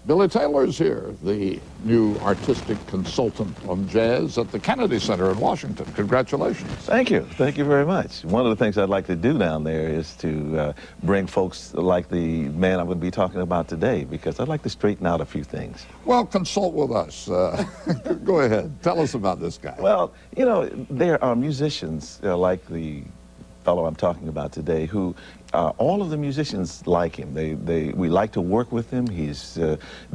Billy Taylor's here, the new artistic consultant on jazz at the Kennedy Center in Washington. Congratulations. Thank you. Thank you very much. One of the things I'd like to do down there is to bring folks like the man I'm going to be talking about today, because I'd like to straighten out a few things. Well, consult with us. Go ahead. Tell us about this guy. Well, you know, there are musicians like the fellow I'm talking about today who all of the musicians like him. We like to work with him. He's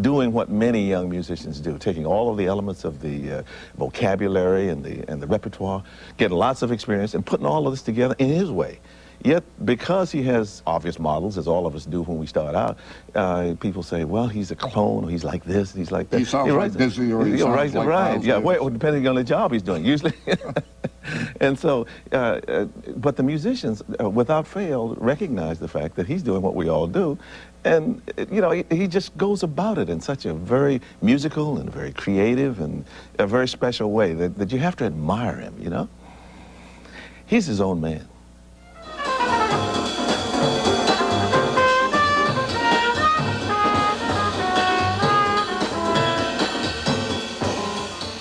doing what many young musicians do, taking all of the elements of the vocabulary and the repertoire, getting lots of experience and putting all of this together in his way. Yet, because he has obvious models, as all of us do when we start out, people say, well, he's a clone, or he's like this, he's like that. He sounds like Dizzy, or he sounds like right. Yeah, Miles well, depending on the job he's doing, usually. And so, but the musicians, without fail, recognize the fact that he's doing what we all do. And, you know, he just goes about it in such a very musical and very creative and a very special way that you have to admire him, you know? He's his own man.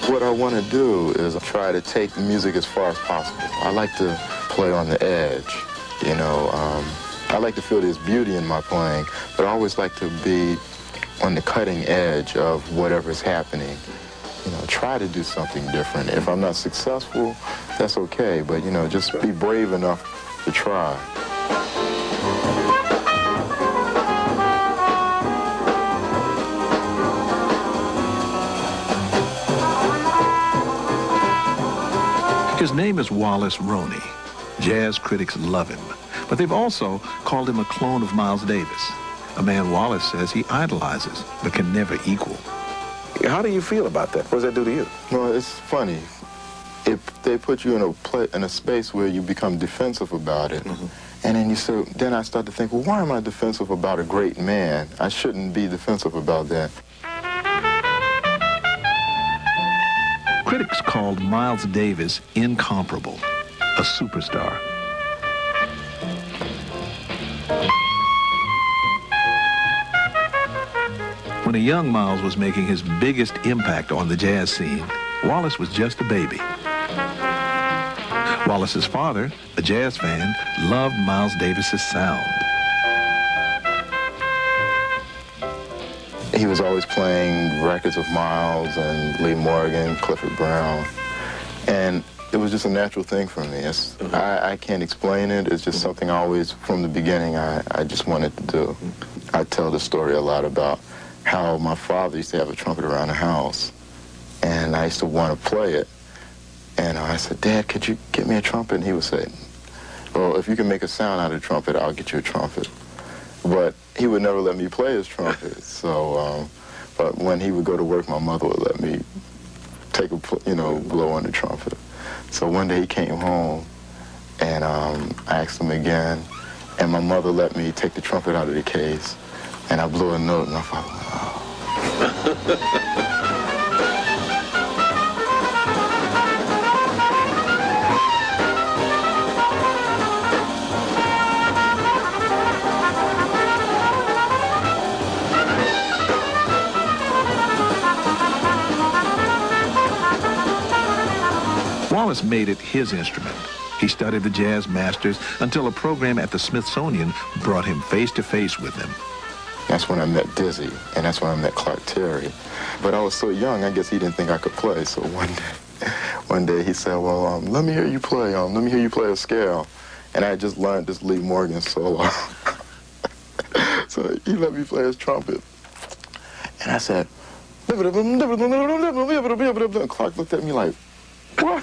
What I want to do is try to take the music as far as possible. I like to play on the edge, you know. I like to feel there's beauty in my playing, but I always like to be on the cutting edge of whatever's happening. You know, try to do something different. If I'm not successful, that's okay, but, you know, just be brave enough to try. His name is Wallace Roney. Jazz critics love him, but they've also called him a clone of Miles Davis, a man Wallace says he idolizes but can never equal. How do you feel about that? What does that do to you? Well, it's funny. If they put you in a space where you become defensive about it, and then I start to think, well, why am I defensive about a great man? I shouldn't be defensive about that. Critics called Miles Davis incomparable, a superstar. When a young Miles was making his biggest impact on the jazz scene, Wallace was just a baby. Wallace's father, a jazz fan, loved Miles Davis's sound. He was always playing records of Miles and Lee Morgan, Clifford Brown, and it was just a natural thing for me. I can't explain it. It's just something I always, from the beginning, I just wanted to do. I tell the story a lot about how my father used to have a trumpet around the house, and I used to want to play it. And I said, Dad, could you get me a trumpet? And he would say, well, if you can make a sound out of the trumpet, I'll get you a trumpet. But he would never let me play his trumpet. So, but when he would go to work, my mother would let me take a, blow on the trumpet. So one day he came home, and I asked him again, and my mother let me take the trumpet out of the case, and I blew a note, and I thought, oh. Wallace made it his instrument. He studied the jazz masters until a program at the Smithsonian brought him face to face with them. That's when I met Dizzy, and that's when I met Clark Terry. But I was so young, I guess he didn't think I could play. So one day he said, well, let me hear you play. Let me hear you play a scale. And I had just learned this Lee Morgan solo. So he let me play his trumpet. And I said, and Clark looked at me like, what?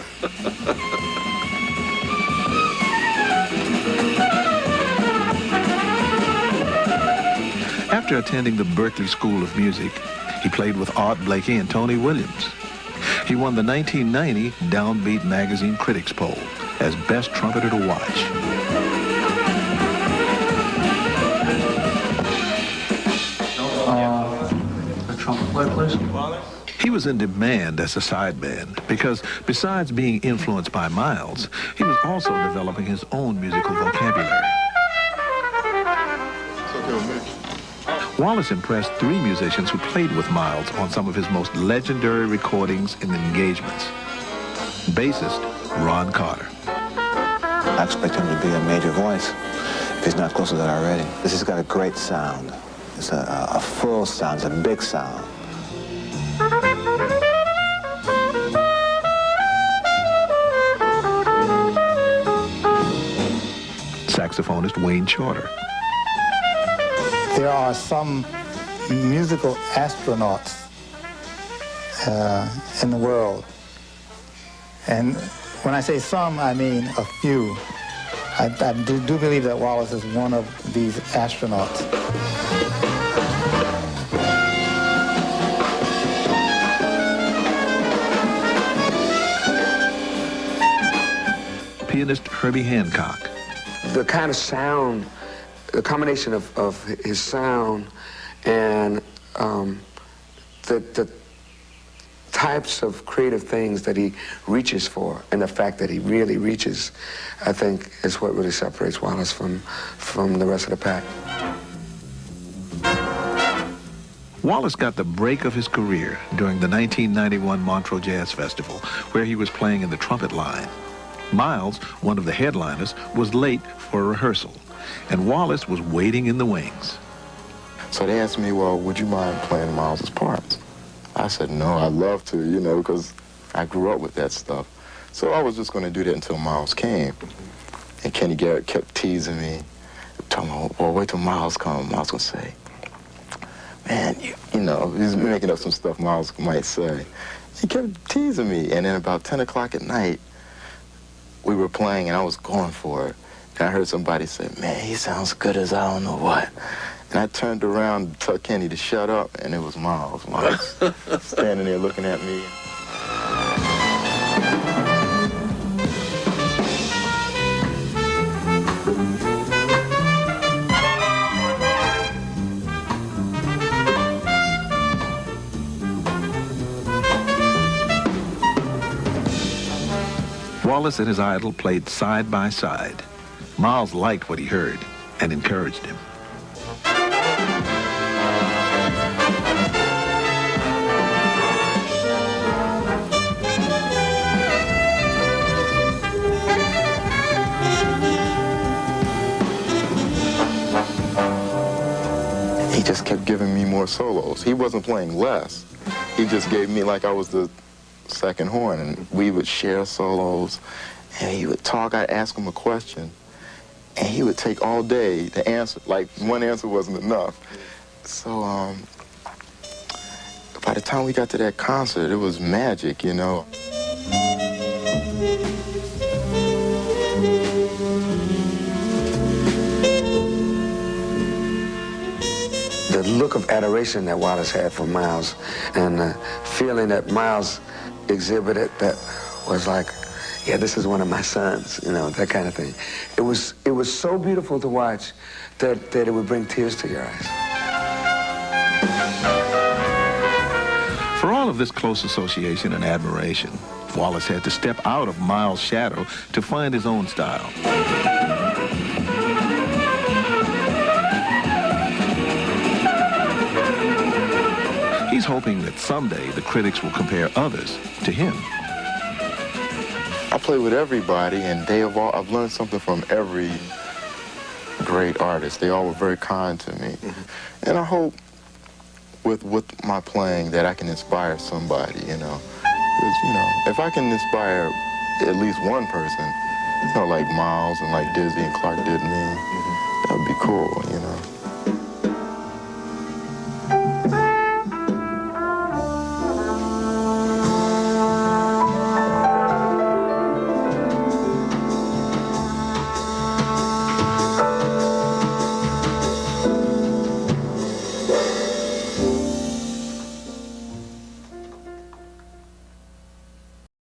After attending the Berklee School of Music, he played with Art Blakey and Tony Williams. He won the 1990 Downbeat Magazine Critics Poll as Best Trumpeter to Watch. The trumpet player, please. He was in demand as a sideman because besides being influenced by Miles, he was also developing his own musical vocabulary. Wallace impressed 3 musicians who played with Miles on some of his most legendary recordings and engagements. Bassist Ron Carter. I expect him to be a major voice if he's not close to that already. This has got a great sound. It's a full sound, it's a big sound. Saxophonist Wayne Shorter. There are some musical astronauts in the world. And when I say some, I mean a few. I do believe that Wallace is one of these astronauts. Pianist Herbie Hancock. The kind of sound, the combination of his sound and the types of creative things that he reaches for, and the fact that he really reaches, I think, is what really separates Wallace from the rest of the pack. Wallace got the break of his career during the 1991 Montreux Jazz Festival, where he was playing in the trumpet line. Miles, one of the headliners, was late for a rehearsal, and Wallace was waiting in the wings. So they asked me, well, would you mind playing Miles's parts? I said, no, I'd love to, you know, because I grew up with that stuff. So I was just going to do that until Miles came. And Kenny Garrett kept teasing me, telling me, well, wait till Miles comes. Miles going to say, man, you know, he's making up some stuff Miles might say. He kept teasing me. And then about 10 o'clock at night, we were playing, and I was going for it. And I heard somebody say, man, he sounds good as I don't know what. And I turned around to tell Kenny to shut up, and it was Miles. Miles standing there looking at me. Wallace and his idol played side by side. Miles liked what he heard and encouraged him. He just kept giving me more solos. He wasn't playing less. He just gave me like I was the second horn, and we would share solos, and he would talk. I'd ask him a question, and he would take all day to answer. Like, one answer wasn't enough. So by the time we got to that concert, it was magic, you know. The look of adoration that Wallace had for Miles, and the feeling that Miles exhibited that was like, yeah, this is one of my sons, you know, that kind of thing. It was so beautiful to watch that it would bring tears to your eyes. For all of this close association and admiration, Wallace had to step out of Miles' shadow to find his own style. He's hoping that someday the critics will compare others to him. I play with everybody, and I've learned something from every great artist. They all were very kind to me. And I hope with my playing that I can inspire somebody, you know. 'Cause, you know, if I can inspire at least one person, you know, like Miles and like Dizzy and Clark did me, that would be cool, you know.